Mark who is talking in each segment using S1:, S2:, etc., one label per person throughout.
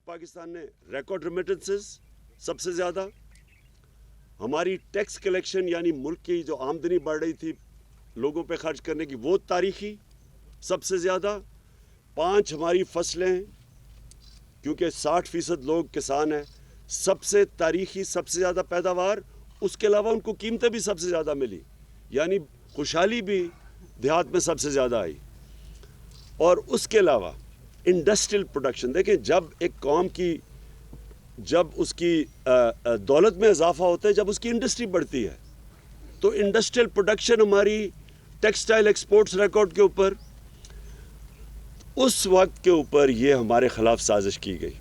S1: پاکستان نے record remittances سب سے زیادہ، ہماری ٹیکس کلیکشن یعنی ملک کی جو آمدنی بڑھ رہی تھی لوگوں پہ خرچ کرنے کی وہ تاریخی سب سے زیادہ، 5 ہماری فصلیں کیونکہ 60% لوگ کسان ہیں، سب سے تاریخی سب سے زیادہ پیداوار، اس کے علاوہ ان کو قیمتیں بھی سب سے زیادہ ملی، یعنی خوشحالی بھی دیہات میں سب سے زیادہ آئی۔ اور اس کے علاوہ انڈسٹریل پروڈکشن، دیکھیں جب ایک قوم کی جب اس کی دولت میں اضافہ ہوتا ہے، جب اس کی انڈسٹری بڑھتی ہے، تو انڈسٹریل پروڈکشن ہماری ٹیکسٹائل ایکسپورٹس ریکارڈ کے اوپر، اس وقت کے اوپر یہ ہمارے خلاف سازش کی گئی،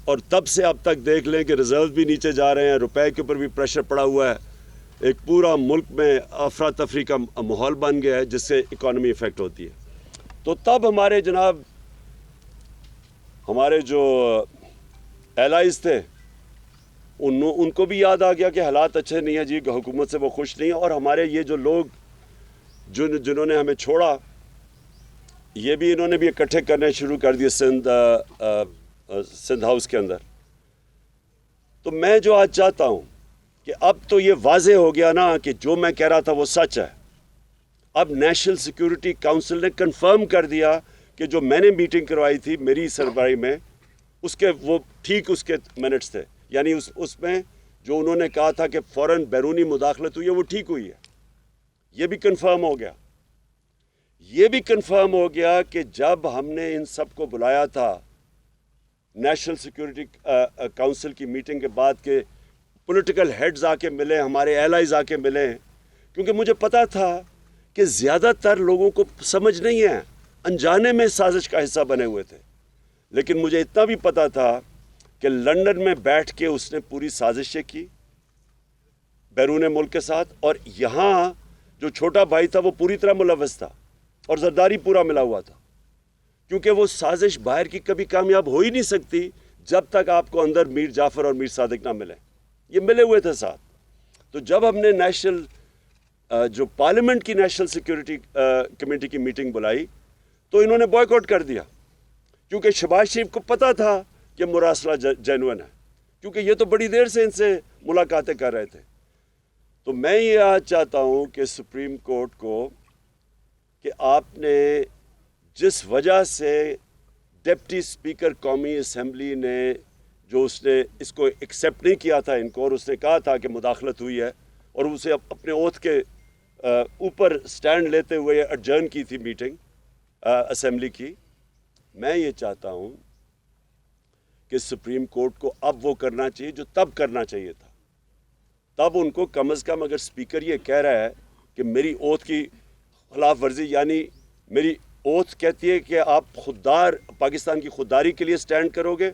S1: اور تب سے اب تک دیکھ لیں کہ ریزرو بھی نیچے جا رہے ہیں، روپے کے اوپر بھی پریشر پڑا ہوا ہے، ایک پورا ملک میں افراتفری کا ماحول بن گیا ہے جس سے اکانومی افیکٹ ہوتی ہے۔ تو تب ہمارے جناب ہمارے جو ایلائز تھے ان کو بھی یاد آ گیا کہ حالات اچھے نہیں ہیں جی، کہ حکومت سے وہ خوش نہیں ہیں، اور ہمارے یہ جو لوگ جنہوں نے ہمیں چھوڑا، یہ بھی انہوں نے بھی اکٹھے کرنے شروع کر دیے سندھ ہاؤس کے اندر۔ تو میں جو آج چاہتا ہوں کہ اب تو یہ واضح ہو گیا نا کہ جو میں کہہ رہا تھا وہ سچ ہے۔ اب نیشنل سیکیورٹی کونسل نے کنفرم کر دیا کہ جو میں نے میٹنگ کروائی تھی میری سربراہی میں، اس کے وہ ٹھیک اس کے منٹس تھے، یعنی اس میں جو انہوں نے کہا تھا کہ فوراً بیرونی مداخلت ہوئی ہے وہ ٹھیک ہوئی ہے۔ یہ بھی کنفرم ہو گیا۔ یہ بھی کنفرم ہو گیا کہ جب ہم نے ان سب کو بلایا تھا نیشنل سیکیورٹی کونسل کی میٹنگ کے بعد، کہ پولیٹیکل ہیڈز آ کے ملے، ہمارے ایلائز آ کے ملے، کیونکہ مجھے پتا تھا کہ زیادہ تر لوگوں کو سمجھ نہیں ہے، انجانے میں سازش کا حصہ بنے ہوئے تھے، لیکن مجھے اتنا بھی پتا تھا کہ لندن میں بیٹھ کے اس نے پوری سازشیں کی بیرون ملک کے ساتھ، اور یہاں جو چھوٹا بھائی تھا وہ پوری طرح ملوث تھا اور زرداری پورا ملا ہوا تھا، کیونکہ وہ سازش باہر کی کبھی کامیاب ہو ہی نہیں سکتی جب تک آپ کو اندر میر جعفر اور میر صادق نہ ملے۔ یہ ملے ہوئے تھے ساتھ۔ تو جب ہم نے جو پارلیمنٹ کی نیشنل سیکیورٹی کمیٹی کی میٹنگ بلائی تو انہوں نے بوائیکاٹ کر دیا، کیونکہ شہباز شریف کو پتا تھا کہ مراسلہ جینوئن ہے، کیونکہ یہ تو بڑی دیر سے ان سے ملاقاتیں کر رہے تھے۔ تو میں یہ آج چاہتا ہوں کہ سپریم کورٹ کو کہ آپ نے جس وجہ سے ڈپٹی اسپیکر قومی اسمبلی نے جو اس نے اس کو ایکسیپٹ نہیں کیا تھا ان کو، اور اس نے کہا تھا کہ مداخلت ہوئی ہے، اور اسے اپنے اوتھ کے اوپر سٹینڈ لیتے ہوئے ایڈجرن کی تھی میٹنگ اسمبلی کی، میں یہ چاہتا ہوں کہ سپریم کورٹ کو اب وہ کرنا چاہیے جو تب کرنا چاہیے تھا۔ تب ان کو کم از کم، اگر اسپیکر یہ کہہ رہا ہے کہ میری اوتھ کی خلاف ورزی، یعنی میری اوتھ کہتی ہے کہ آپ پاکستان کی خودداری کے لیے سٹینڈ کرو گے،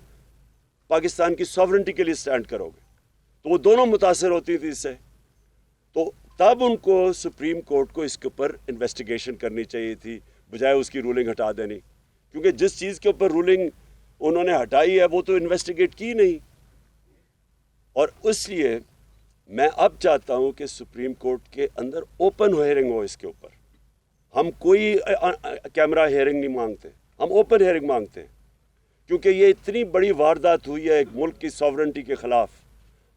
S1: پاکستان کی سوورنٹی کے لیے سٹینڈ کرو گے، تو وہ دونوں متاثر ہوتی تھی اس سے۔ تو تب ان کو سپریم کورٹ کو اس کے اوپر انویسٹیگیشن کرنی چاہیے تھی، بجائے اس کی رولنگ ہٹا دینی، کیونکہ جس چیز کے اوپر رولنگ انہوں نے ہٹائی ہے وہ تو انویسٹیگیٹ کی نہیں۔ اور اس لیے میں اب چاہتا ہوں کہ سپریم کورٹ کے اندر اوپن ہیئرنگ ہو اس کے اوپر۔ ہم کوئی کیمرہ ہیئرنگ نہیں مانگتے، ہم اوپن ہیئرنگ مانگتے ہیں، کیونکہ یہ اتنی بڑی واردات ہوئی ہے ایک ملک کی سوورنٹی کے خلاف،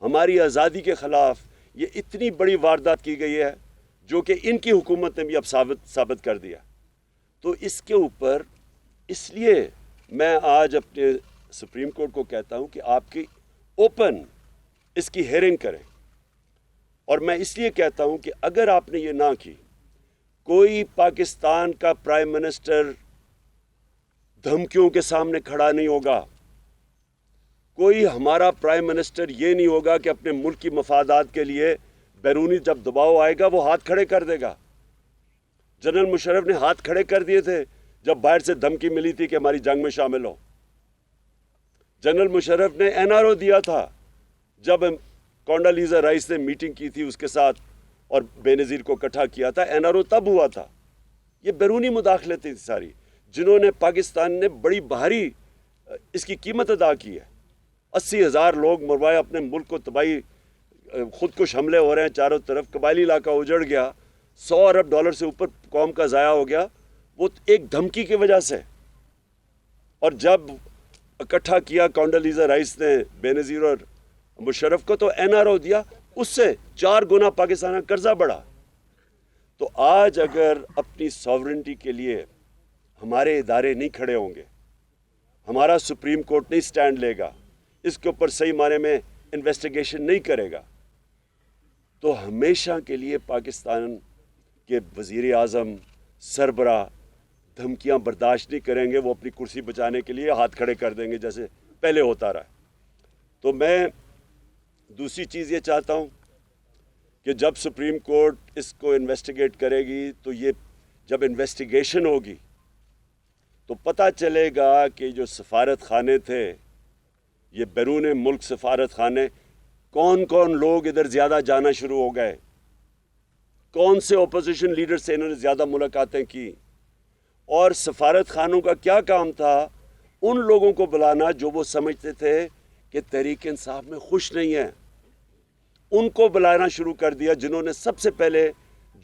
S1: ہماری آزادی کے خلاف، یہ اتنی بڑی واردات کی گئی ہے جو کہ ان کی حکومت نے بھی اب ثابت کر دیا۔ تو اس کے اوپر اس لیے میں آج اپنے سپریم کورٹ کو کہتا ہوں کہ آپ کی اوپن اس کی ہیئرنگ کریں، اور میں اس لیے کہتا ہوں کہ اگر آپ نے یہ نہ کی، کوئی پاکستان کا پرائم منسٹر دھمکیوں کے سامنے کھڑا نہیں ہوگا، کوئی ہمارا پرائم منسٹر یہ نہیں ہوگا کہ اپنے ملک کی مفادات کے لیے بیرونی جب دباؤ آئے گا وہ ہاتھ کھڑے کر دے گا۔ جنرل مشرف نے ہاتھ کھڑے کر دیے تھے جب باہر سے دھمکی ملی تھی کہ ہماری جنگ میں شامل ہو۔ جنرل مشرف نے NRO دیا تھا جب کونڈالیزا رائس نے میٹنگ کی تھی اس کے ساتھ اور بے نظیر کو اکٹھا کیا تھا، NRO تب ہوا تھا۔ یہ بیرونی مداخلت تھی ساری، جنہوں نے پاکستان نے بڑی بھاری اس کی قیمت ادا کی ہے۔ 80,000 لوگ مروائے، اپنے ملک کو تباہی، خودکش حملے ہو رہے ہیں چاروں طرف، قبائلی علاقہ اجڑ گیا، $100 ارب سے اوپر قوم کا ضائع ہو گیا، وہ ایک دھمکی کی وجہ سے۔ اور جب اکٹھا کیا کونڈولیزا رائس نے بے نظیر اور مشرف کو، تو NRO دیا، اس سے 4 گنا پاکستان کا قرضہ بڑھا۔ تو آج اگر اپنی ساورنٹی کے لیے ہمارے ادارے نہیں کھڑے ہوں گے، ہمارا سپریم کورٹ نہیں سٹینڈ لے گا، اس کے اوپر صحیح معنی میں انویسٹیگیشن نہیں کرے گا، تو ہمیشہ کے لیے پاکستان کے وزیر اعظم سربراہ دھمکیاں برداشت نہیں کریں گے، وہ اپنی کرسی بچانے کے لیے ہاتھ کھڑے کر دیں گے جیسے پہلے ہوتا رہا۔ تو میں دوسری چیز یہ چاہتا ہوں کہ جب سپریم کورٹ اس کو انویسٹیگیٹ کرے گی، تو یہ جب انویسٹیگیشن ہوگی تو پتہ چلے گا کہ جو سفارت خانے تھے، یہ بیرون ملک سفارت خانے، کون کون لوگ ادھر زیادہ جانا شروع ہو گئے، کون سے اپوزیشن لیڈر سے انہوں نے زیادہ ملاقاتیں کی، اور سفارت خانوں کا کیا کام تھا، ان لوگوں کو بلانا جو وہ سمجھتے تھے کہ تحریک انصاف میں خوش نہیں ہیں، ان کو بلانا شروع کر دیا، جنہوں نے سب سے پہلے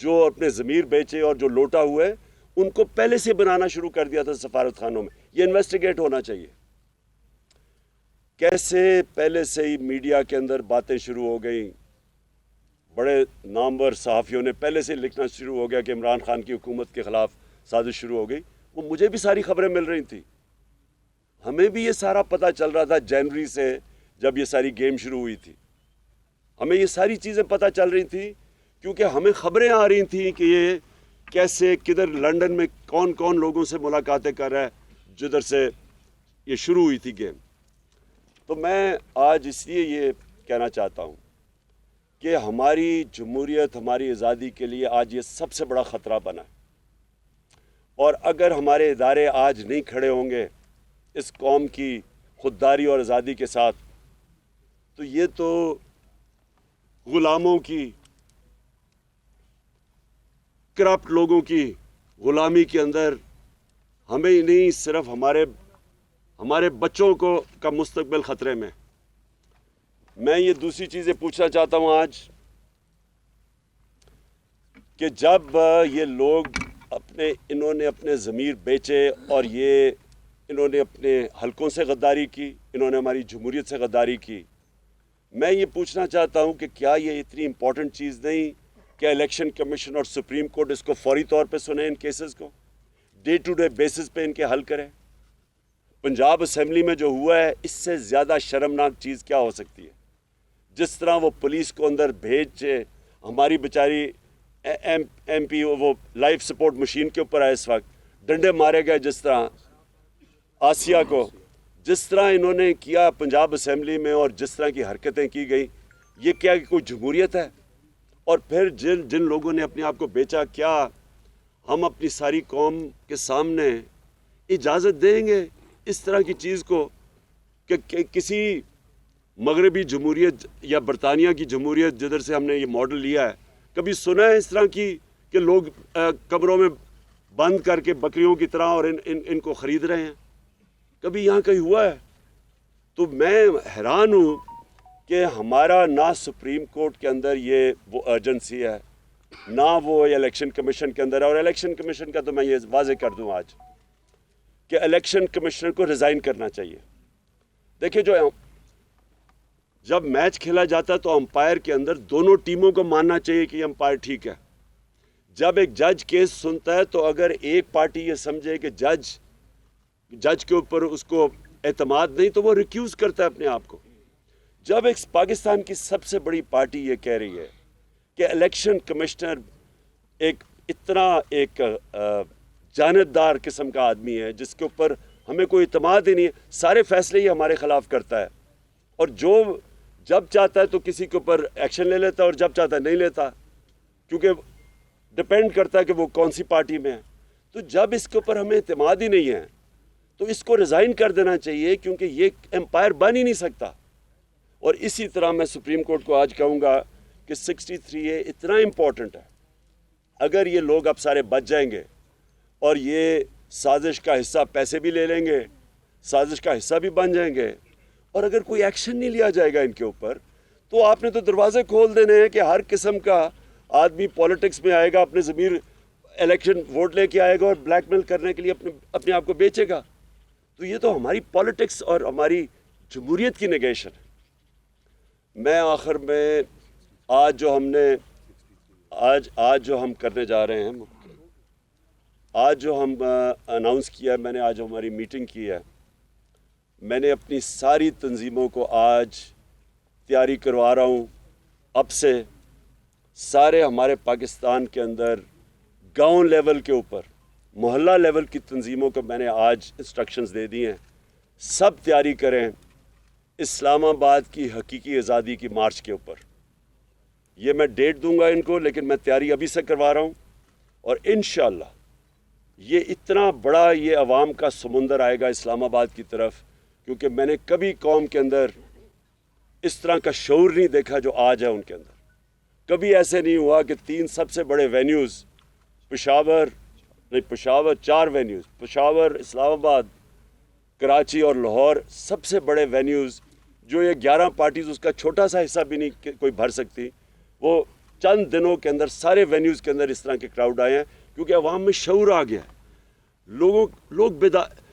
S1: جو اپنے ضمیر بیچے اور جو لوٹا ہوئے، ان کو پہلے سے بنانا شروع کر دیا تھا سفارت خانوں میں۔ یہ انویسٹیگیٹ ہونا چاہیے، کیسے پہلے سے ہی میڈیا کے اندر باتیں شروع ہو گئیں، بڑے نامور صحافیوں نے پہلے سے لکھنا شروع ہو گیا کہ عمران خان کی حکومت کے خلاف سازش شروع ہو گئی۔ وہ مجھے بھی ساری خبریں مل رہی تھیں، ہمیں بھی یہ سارا پتہ چل رہا تھا جنوری سے، جب یہ ساری گیم شروع ہوئی تھی، ہمیں یہ ساری چیزیں پتہ چل رہی تھیں، کیونکہ ہمیں خبریں آ رہی تھیں کہ یہ کیسے کدھر لنڈن میں کون کون لوگوں سے ملاقاتیں کر رہا ہے، جدھر سے یہ شروع ہوئی تھی گیم۔ تو میں آج اس لیے یہ کہنا چاہتا ہوں کہ ہماری جمہوریت، ہماری آزادی کے لیے آج یہ سب سے بڑا خطرہ بنا ہے، اور اگر ہمارے ادارے آج نہیں کھڑے ہوں گے اس قوم کی خودداری اور آزادی کے ساتھ، تو یہ تو غلاموں کی، کرپٹ لوگوں کی غلامی کے اندر ہمیں ہی نہیں، صرف ہمارے بچوں کا مستقبل خطرے میں۔ میں یہ دوسری چیزیں پوچھنا چاہتا ہوں آج کہ جب یہ لوگ انہوں نے اپنے ضمیر بیچے، اور انہوں نے اپنے حلقوں سے غداری کی، انہوں نے ہماری جمہوریت سے غداری کی، میں یہ پوچھنا چاہتا ہوں کہ کیا یہ اتنی امپورٹنٹ چیز نہیں کہ الیکشن کمیشن اور سپریم کورٹ اس کو فوری طور پہ سنیں، ان کیسز کو ڈے ٹو ڈے بیسس پہ ان کے حل کریں؟ پنجاب اسمبلی میں جو ہوا ہے، اس سے زیادہ شرمناک چیز کیا ہو سکتی ہے؟ جس طرح وہ پولیس کو اندر بھیجے، ہماری بیچاری ایم پی وہ لائف سپورٹ مشین کے اوپر ہے، اس وقت ڈنڈے مارے گئے، جس طرح آسیہ کو، جس طرح انہوں نے کیا پنجاب اسمبلی میں، اور جس طرح کی حرکتیں کی گئی، یہ کیا کہ کوئی جمہوریت ہے؟ اور پھر جن لوگوں نے اپنے آپ کو بیچا، کیا ہم اپنی ساری قوم کے سامنے اجازت دیں گے اس طرح کی چیز کو کہ کسی مغربی جمہوریت یا برطانیہ کی جمہوریت جدھر سے ہم نے یہ ماڈل لیا ہے، کبھی سنا ہے اس طرح کی کہ لوگ کمروں میں بند کر کے بکریوں کی طرح اور ان کو خرید رہے ہیں؟ کبھی یہاں کہیں ہوا ہے؟ تو میں حیران ہوں کہ ہمارا نہ سپریم کورٹ کے اندر یہ وہ ارجنسی ہے، نہ وہ الیکشن کمیشن کے اندر ہے۔ اور الیکشن کمیشن کا تو میں یہ واضح کر دوں آج کہ الیکشن کمشنر کو ریزائن کرنا چاہیے۔ دیکھیں، جب میچ کھیلا جاتا ہے تو امپائر کے اندر دونوں ٹیموں کو ماننا چاہیے کہ یہ امپائر ٹھیک ہے۔ جب ایک جج کیس سنتا ہے تو اگر ایک پارٹی یہ سمجھے کہ جج کے اوپر اس کو اعتماد نہیں، تو وہ ریکیوز کرتا ہے اپنے آپ کو۔ جب ایک پاکستان کی سب سے بڑی پارٹی یہ کہہ رہی ہے کہ الیکشن کمشنر اتنا جانبدار قسم کا آدمی ہے جس کے اوپر ہمیں کوئی اعتماد ہی نہیں ہے، سارے فیصلے ہی ہمارے خلاف کرتا ہے، اور جب چاہتا ہے تو کسی کے اوپر ایکشن لے لیتا ہے، اور جب چاہتا ہے نہیں لیتا، کیونکہ ڈپینڈ کرتا ہے کہ وہ کون سی پارٹی میں ہے۔ تو جب اس کے اوپر ہمیں اعتماد ہی نہیں ہے تو اس کو ریزائن کر دینا چاہیے، کیونکہ یہ امپائر بن ہی نہیں سکتا۔ اور اسی طرح میں سپریم کورٹ کو آج کہوں گا کہ 63A اتنا امپورٹنٹ ہے، اگر یہ لوگ اب سارے بچ جائیں گے اور یہ سازش کا حصہ پیسے بھی لے لیں گے، سازش کا حصہ بھی بن جائیں گے، اور اگر کوئی ایکشن نہیں لیا جائے گا ان کے اوپر، تو آپ نے تو دروازے کھول دینے ہیں کہ ہر قسم کا آدمی پولیٹکس میں آئے گا، اپنے ضمیر الیکشن ووٹ لے کے آئے گا اور بلیک میل کرنے کے لیے اپنے آپ کو بیچے گا۔ تو یہ تو ہماری پالیٹکس اور ہماری جمہوریت کی نگیشن ہے. میں آخر میں آج جو ہم کرنے جا رہے ہیں, آج جو ہم اناؤنس کیا ہے, میں نے آج ہماری میٹنگ کی ہے, میں نے اپنی ساری تنظیموں کو آج تیاری کروا رہا ہوں. اب سے سارے ہمارے پاکستان کے اندر گاؤں لیول کے اوپر, محلہ لیول کی تنظیموں کو میں نے آج انسٹرکشنز دے دی ہیں, سب تیاری کریں اسلام آباد کی حقیقی آزادی کی مارچ کے اوپر. یہ میں ڈیٹ دوں گا ان کو, لیکن میں تیاری ابھی سے کروا رہا ہوں. اور انشاءاللہ یہ اتنا بڑا یہ عوام کا سمندر آئے گا اسلام آباد کی طرف, کیونکہ میں نے کبھی قوم کے اندر اس طرح کا شعور نہیں دیکھا جو آج ہے ان کے اندر. کبھی ایسے نہیں ہوا کہ 3 سب سے بڑے وینیوز پشاور 4 وینیوز, پشاور, اسلام آباد, کراچی اور لاہور, سب سے بڑے وینیوز, جو یہ 11 پارٹیز اس کا چھوٹا سا حصہ بھی نہیں کوئی بھر سکتی, وہ چند دنوں کے اندر سارے وینیوز کے اندر اس طرح کے کراؤڈ آئے ہیں, کیونکہ عوام میں شعور آ گیا ہے. لوگ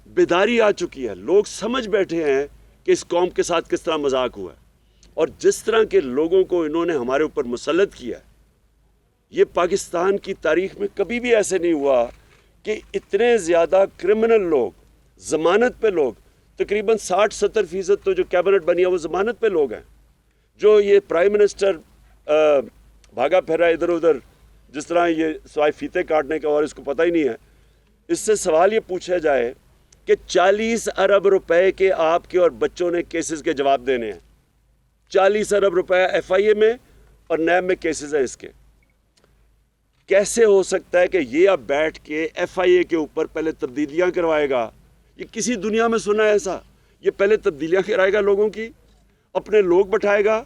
S1: بیداری آ چکی ہے, لوگ سمجھ بیٹھے ہیں کہ اس قوم کے ساتھ کس طرح مذاق ہوا ہے. اور جس طرح کے لوگوں کو انہوں نے ہمارے اوپر مسلط کیا ہے, یہ پاکستان کی تاریخ میں کبھی بھی ایسے نہیں ہوا کہ اتنے زیادہ کرمنل لوگ, ضمانت پہ لوگ, تقریباً 60-70% تو جو کیبنٹ بنی ہے وہ ضمانت پہ لوگ ہیں. جو یہ پرائم منسٹر بھاگا پھرا ادھر ادھر, جس طرح یہ سوائے فیتے کاٹنے کا اور اس کو پتہ ہی نہیں ہے. اس سے سوال یہ پوچھا جائے کہ 40 ارب روپے کے آپ کے اور بچوں نے کیسز کے جواب دینے ہیں. 40 ارب روپے ایف آئی اے میں اور نیب میں کیسز ہیں اس کے. کیسے ہو سکتا ہے کہ یہ اب بیٹھ کے ایف آئی اے کے اوپر پہلے تبدیلیاں کروائے گا؟ یہ کسی دنیا میں سنا ہے ایسا؟ یہ پہلے تبدیلیاں کرائے گا لوگوں کی, اپنے لوگ بٹھائے گا,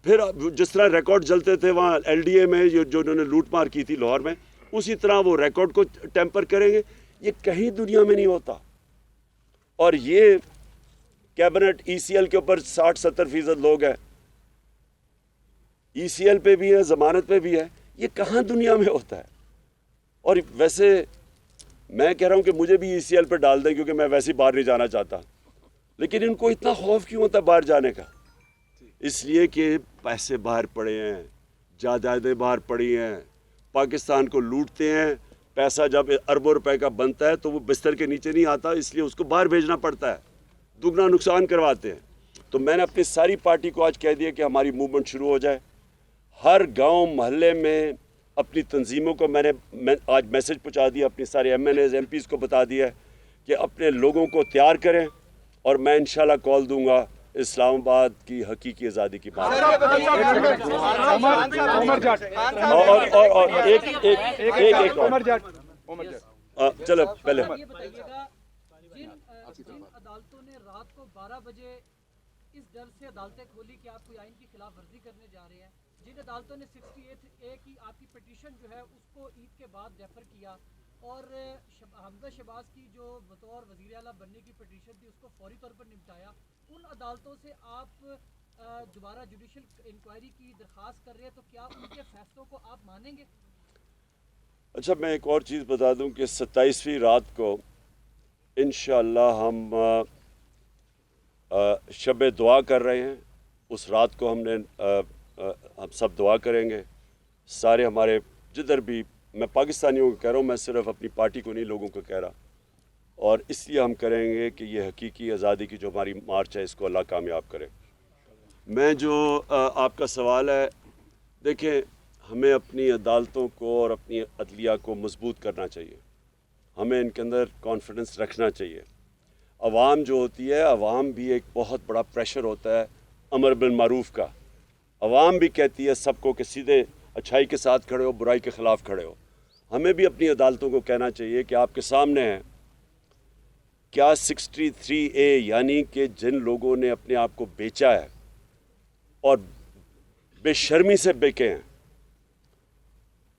S1: پھر جس طرح ریکارڈ جلتے تھے وہاں ایل ڈی اے میں جو انہوں نے لوٹ مار کی تھی لاہور میں, اسی طرح وہ ریکارڈ کو ٹیمپر کریں گے. یہ کہیں دنیا میں نہیں ہوتا. اور یہ کیبنٹ ای سی ایل کے اوپر 60-70% لوگ ہیں, ای سی ایل پہ بھی ہے, ضمانت پہ بھی ہے. یہ کہاں دنیا میں ہوتا ہے؟ اور ویسے میں کہہ رہا ہوں کہ مجھے بھی ای سی ایل پہ ڈال دیں, کیونکہ میں ویسے ہی باہر نہیں جانا چاہتا. لیکن ان کو اتنا خوف کیوں ہوتا ہے باہر جانے کا؟ اس لیے کہ پیسے باہر پڑے ہیں, جائیدادیں باہر پڑی ہیں, پاکستان کو لوٹتے ہیں. پیسہ جب اربوں روپے کا بنتا ہے تو وہ بستر کے نیچے نہیں آتا, اس لیے اس کو باہر بھیجنا پڑتا ہے, دگنا نقصان کرواتے ہیں. تو میں نے اپنی ساری پارٹی کو آج کہہ دیا کہ ہماری موومنٹ شروع ہو جائے. ہر گاؤں محلے میں اپنی تنظیموں کو میں نے آج میسج پہنچا دیا, اپنی سارے MNAs MPAs کو بتا دیا کہ اپنے لوگوں کو تیار کریں, اور میں انشاءاللہ کال دوں گا اسلام آباد کی حقیقی آزادی کی بات. اور ایک چلو پہلے
S2: عدالتوں نے رات کو 12 بجے اس ڈر سے عدالتیں کھولی کہ آپ کوئی آئین کی خلاف ورزی کرنے جا رہے ہیں, جن عدالتوں نے 68A کی آپ کی پٹیشن جو ہے اس کو عید کے بعد ریفر کیا, اور حمزہ شہباز کی جو بطور وزیر اعلیٰ بننے کی پٹیشن تھی اس کو فوری طور پر نمٹایا. ان عدالتوں سے آپ دوبارہ جوڈیشل انکوائری کی درخواست کر رہے ہیں, تو کیا ان کے فیصلوں کو آپ مانیں گے؟
S1: اچھا, میں ایک اور چیز بتا دوں کہ 27ویں رات کو انشاءاللہ ہم شب دعا کر رہے ہیں. اس رات کو ہم سب دعا کریں گے, سارے ہمارے جدھر بھی, میں پاکستانیوں کو کہہ رہا ہوں, میں صرف اپنی پارٹی کو نہیں لوگوں کو کہہ رہا, اور اس لیے ہم کریں گے کہ یہ حقیقی آزادی کی جو ہماری مارچ ہے اس کو اللہ کامیاب کرے. میں جو آپ کا سوال ہے, دیکھیں ہمیں اپنی عدالتوں کو اور اپنی عدلیہ کو مضبوط کرنا چاہیے, ہمیں ان کے اندر کانفیڈنس رکھنا چاہیے. عوام جو ہوتی ہے, عوام بھی ایک بہت بڑا پریشر ہوتا ہے امر بالمعروف کا. عوام بھی کہتی ہے سب کو کہ سیدھے اچھائی کے ساتھ کھڑے ہو, برائی کے خلاف کھڑے ہو. ہمیں بھی اپنی عدالتوں کو کہنا چاہیے کہ آپ کے سامنے ہے کیا 63A, یعنی کہ جن لوگوں نے اپنے آپ کو بیچا ہے اور بے شرمی سے بیکے ہیں,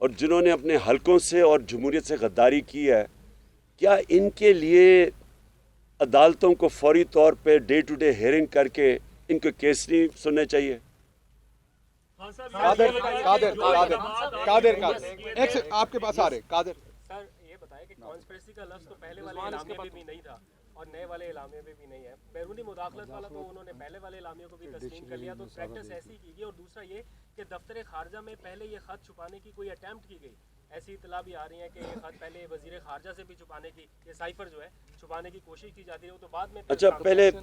S1: اور جنہوں نے اپنے حلقوں سے اور جمہوریت سے غداری کی ہے, کیا ان کے لیے عدالتوں کو فوری طور پہ ڈے ٹو ڈے ہیئرنگ کر کے ان کے کیس نہیں سننے چاہیے؟
S3: قادر آپ کے پاس آ رہے. قادر
S4: سر یہ بتائیں کہ کانسپریسی کا لفظ تو پہلے والے اعلامیے میں بھی نہیں تھا,
S3: اور نئے والے اعلامیے میں بھی نہیں ہے. بیرونی مداخلت والا تو انہوں نے پہلے والے اعلامیے کو بھی تسلیم کر لیا, تو پریکٹس ایسی کی گئی. اور دوسرا یہ کہ دفتر خارجہ میں پہلے یہ خط چھپانے کی کوئی اٹیمپٹ کی گئی, ایسی اطلاع بھی آ رہی ہے کہ یہ خط پہلے وزیر خارجہ سے بھی چھپانے کی, یہ سائفر جو ہے چھپانے کی کوشش کی جاتی ہے, وہ تو بعد میں.
S1: اچھا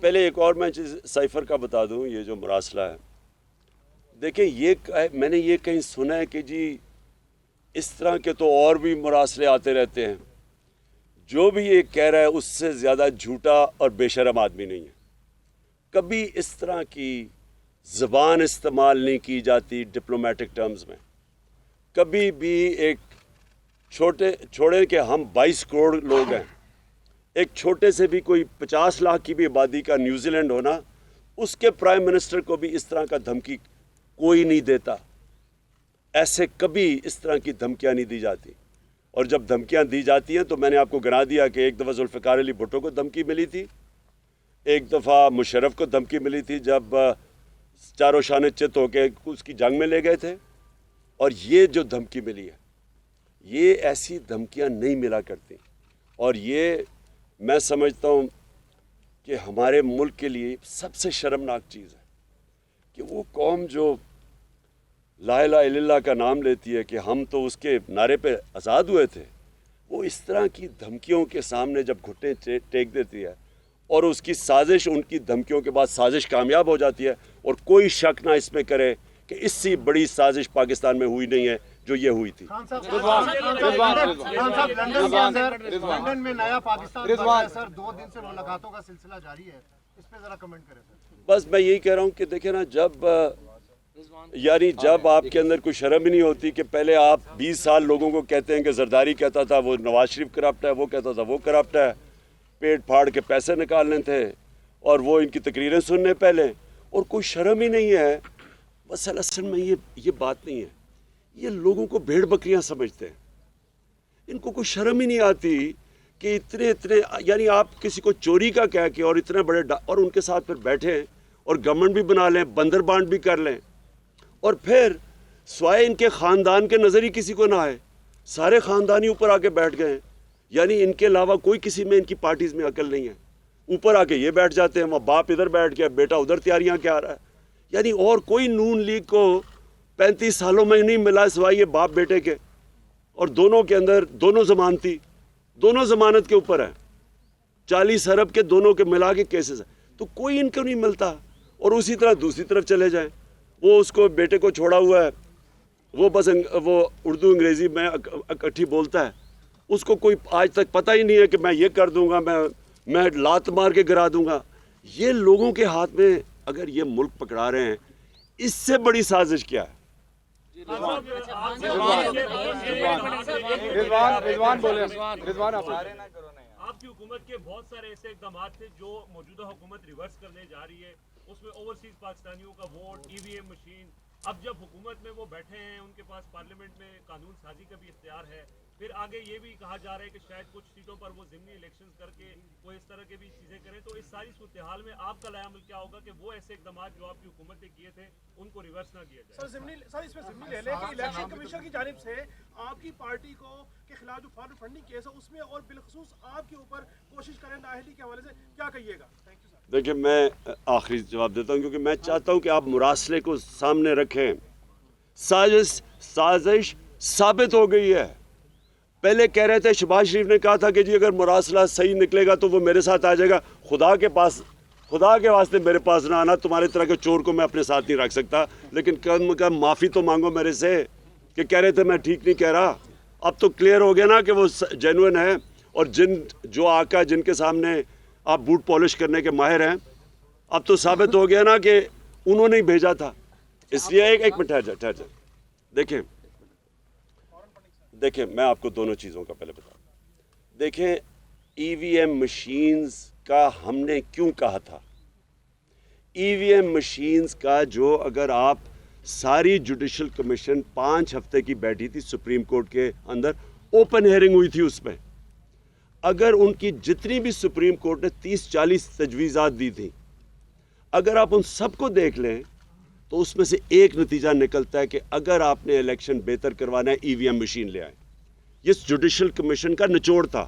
S1: پہلے ایک اور میں چیز سائفر کا بتا دوں. یہ جو مراسلہ ہے, دیکھیں یہ میں نے یہ کہیں سنا ہے کہ جی اس طرح کے تو اور بھی مراسلے آتے رہتے ہیں. جو بھی یہ کہہ رہا ہے اس سے زیادہ جھوٹا اور بے شرم آدمی نہیں ہے. کبھی اس طرح کی زبان استعمال نہیں کی جاتی ڈپلومیٹک ٹرمز میں. کبھی بھی ایک چھوڑے کہ ہم 22 کروڑ لوگ ہیں, ایک چھوٹے سے بھی کوئی 50 لاکھ کی بھی آبادی کا نیوزی لینڈ ہونا, اس کے پرائم منسٹر کو بھی اس طرح کا دھمکی کوئی نہیں دیتا. ایسے کبھی اس طرح کی دھمکیاں نہیں دی جاتی. اور جب دھمکیاں دی جاتی ہیں تو میں نے آپ کو گنا دیا کہ ایک دفعہ ذوالفقار علی بھٹو کو دھمکی ملی تھی, ایک دفعہ مشرف کو دھمکی ملی تھی جب چاروں شانے چت ہو کے اس کی جنگ میں لے گئے تھے. اور یہ جو دھمکی ملی ہے, یہ ایسی دھمکیاں نہیں ملا کرتی. اور یہ میں سمجھتا ہوں کہ ہمارے ملک کے لیے سب سے شرمناک چیز ہے کہ وہ قوم جو لا الہ الا اللہ کا نام لیتی ہے کہ ہم تو اس کے نعرے پہ آزاد ہوئے تھے, وہ اس طرح کی دھمکیوں کے سامنے جب گھٹنے ٹیک دیتی ہے اور اس کی سازش, ان کی دھمکیوں کے بعد سازش کامیاب ہو جاتی ہے, اور کوئی شک نہ اس میں کرے کہ اس سے بڑی سازش پاکستان میں ہوئی نہیں ہے جو یہ ہوئی تھی.
S4: لندن میں نیا پاکستان بن رہا ہے سر, 2 دن سے ملاقاتوں کا سلسلہ جاری ہے, اس پہ ذرا کمنٹ کریں سر.
S1: بس میں یہی کہہ رہا ہوں کہ دیکھیں نا, جب آپ کے اندر کوئی شرم ہی نہیں ہوتی کہ پہلے آپ 20 سال لوگوں کو کہتے ہیں کہ زرداری کہتا تھا وہ نواز شریف کرپٹ ہے, وہ کہتا تھا وہ کرپٹ ہے, پیٹ پھاڑ کے پیسے نکالنے تھے اور وہ ان کی تقریریں سننے پہلے, اور کوئی شرم ہی نہیں ہے. بس اصل میں یہ بات نہیں ہے, یہ لوگوں کو بھیڑ بکریاں سمجھتے ہیں. ان کو کوئی شرم ہی نہیں آتی کہ اتنے یعنی آپ کسی کو چوری کا کہہ کے اور اتنے بڑے اور ان کے ساتھ پھر بیٹھیں اور گورنمنٹ بھی بنا لیں, بندر بانٹ بھی کر لیں, اور پھر سوائے ان کے خاندان کے نظر ہی کسی کو نہ آئے, سارے خاندانی اوپر آ کے بیٹھ گئے ہیں. یعنی ان کے علاوہ کوئی کسی میں ان کی پارٹیز میں عقل نہیں ہے. اوپر آ کے یہ بیٹھ جاتے ہیں, وہ باپ ادھر بیٹھ گیا, بیٹا ادھر تیاریاں کیا رہا ہے. یعنی اور کوئی نون لیگ کو 35 سالوں میں نہیں ملا سوائے یہ باپ بیٹے کے, اور دونوں کے اندر دونوں ضمانتی, دونوں ضمانت کے اوپر ہیں, 40 ارب کے دونوں کے ملا کے کیسز ہیں, تو کوئی ان کو نہیں ملتا. اور اسی طرح دوسری طرف چلے جائیں, وہ اس کو بیٹے کو چھوڑا ہوا ہے, وہ بس وہ اردو انگریزی میں اکٹھی بولتا ہے, اس کو کوئی آج تک پتہ ہی نہیں ہے کہ میں یہ کر دوں گا, میں لات مار کے گرا دوں گا. یہ لوگوں کے ہاتھ میں اگر یہ ملک پکڑا رہے ہیں, اس سے بڑی سازش کیا ہے؟
S5: آپ کی حکومت کے بہت سارے ایسے اقدامات تھے جو موجودہ حکومت ریورس کرنے جا رہی ہے, اس میں اوورسیز پاکستانیوں کا ووٹ, EVM مشین. اب جب حکومت میں وہ بیٹھے ہیں, ان کے پاس پارلیمنٹ میں قانون سازی کا بھی اختیار ہے, پھر آگے یہ بھی کہا جا رہا ہے کہ شاید کچھ سیٹوں پر وہ ضمنی الیکشنز کر کے وہ اس طرح کے بھی چیزیں کریں, تو اس ساری صورتحال میں آپ کا لائحہ عمل کیا ہوگا کہ وہ ایسے اقدامات جو آپ کی حکومت نے کیے تھے ان کو ریورس نہ کیا جائے؟
S6: سر اس میں ضمنی لے لیں کہ الیکشن کمیشن کی جانب سے آپ کی پارٹی کو کے خلاف جو فارم فنڈنگ کیس ہے اس میں اور بالخصوص آپ کے اوپر کوشش کریں نااہلی کے حوالے سے, کیا کہیے گا؟ Thank you sir.
S1: دیکھیں میں آخری جواب دیتا ہوں کیونکہ میں چاہتا ہوں کہ آپ مراسلے کو سامنے رکھیں. سازش ثابت ہو گئی ہے. پہلے کہہ رہے تھے, شہباز شریف نے کہا تھا کہ جی اگر مراسلہ صحیح نکلے گا تو وہ میرے ساتھ آ جائے گا. خدا کے واسطے میرے پاس نہ آنا, تمہارے طرح کے چور کو میں اپنے ساتھ نہیں رکھ سکتا, لیکن کم کم معافی تو مانگو میرے سے کہ کہہ رہے تھے میں ٹھیک نہیں کہہ رہا. اب تو کلیئر ہو گیا نا کہ وہ جینوئن ہے, اور جو آقا جن کے سامنے آپ بوٹ پالش کرنے کے ماہر ہیں, اب تو ثابت ہو گیا نا کہ انہوں نے ہی بھیجا تھا. اس لیے ایک منٹ ٹھہر جا. دیکھیں میں آپ کو دونوں چیزوں کا پہلے بتا دوں. دیکھیں EVM مشینز کا ہم نے کیوں کہا تھا. EVM مشینز کا جو اگر آپ ساری جوڈیشل کمیشن 5 ہفتے کی بیٹھی تھی سپریم کورٹ کے اندر, اوپن ہیئرنگ ہوئی تھی اس میں, اگر ان کی جتنی بھی سپریم کورٹ نے 30-40 تجویزات دی تھیں, اگر آپ ان سب کو دیکھ لیں تو اس میں سے ایک نتیجہ نکلتا ہے کہ اگر آپ نے الیکشن بہتر کروانا ہے EVM مشین لے آئیں. یہ جوڈیشل کمیشن کا نچوڑ تھا.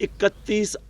S1: 31